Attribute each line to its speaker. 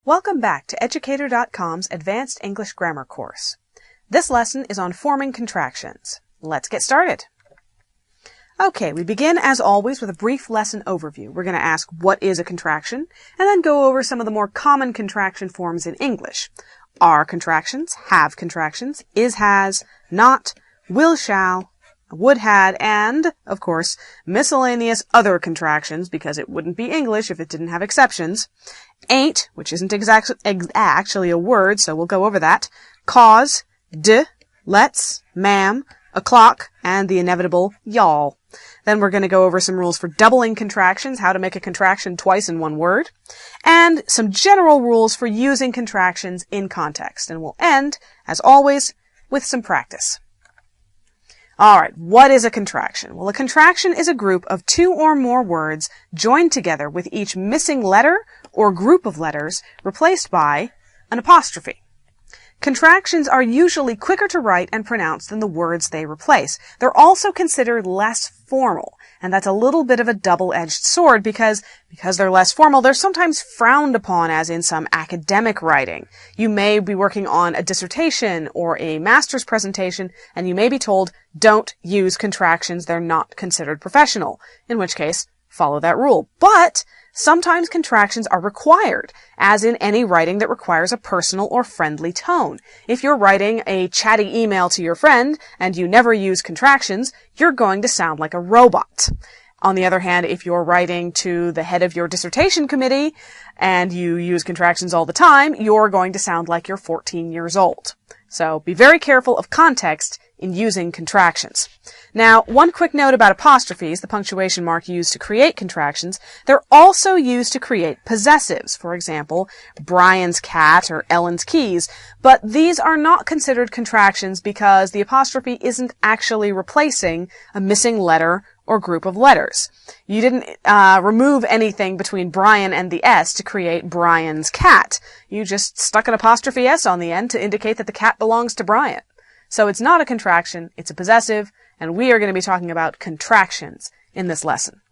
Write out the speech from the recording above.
Speaker 1: Welcome back to Educator.com's Advanced English Grammar course. This lesson is on forming contractions. Let's get started. Okay, we begin as always with a brief lesson overview. We're going to ask what is a contraction, and then go over some of the more common contraction forms in English. Are contractions, have contractions, is has, not, will shall, would had, and, of course, miscellaneous other contractions, because it wouldn't be English if it didn't have exceptions. Ain't, which isn't actually a word, so we'll go over that. Cause, let's, ma'am, o'clock, and the inevitable y'all. Then we're going to go over some rules for doubling contractions, how to make a contraction twice in one word, and some general rules for using contractions in context. And we'll end, as always, with some practice. Alright, what is a contraction? Well, a contraction is a group of two or more words joined together with each missing letter or group of letters replaced by an apostrophe. Contractions are usually quicker to write and pronounce than the words they replace. They're also considered less formal, and that's a little bit of a double-edged sword because they're less formal, they're sometimes frowned upon as in some academic writing. You may be working on a dissertation or a master's presentation, and you may be told, don't use contractions, they're not considered professional, in which case, follow that rule. But sometimes contractions are required, as in any writing that requires a personal or friendly tone. If you're writing a chatty email to your friend and you never use contractions, you're going to sound like a robot. On the other hand, if you're writing to the head of your dissertation committee and you use contractions all the time, you're going to sound like you're 14 years old. So be very careful of context in using contractions. Now, one quick note about apostrophes, the punctuation mark used to create contractions. They're also used to create possessives. For example, Brian's cat or Ellen's keys. But these are not considered contractions because the apostrophe isn't actually replacing a missing letter or group of letters. You didn't remove anything between Brian and the S to create Brian's cat. You just stuck an apostrophe S on the end to indicate that the cat belongs to Brian. So it's not a contraction, it's a possessive, and we are going to be talking about contractions in this lesson.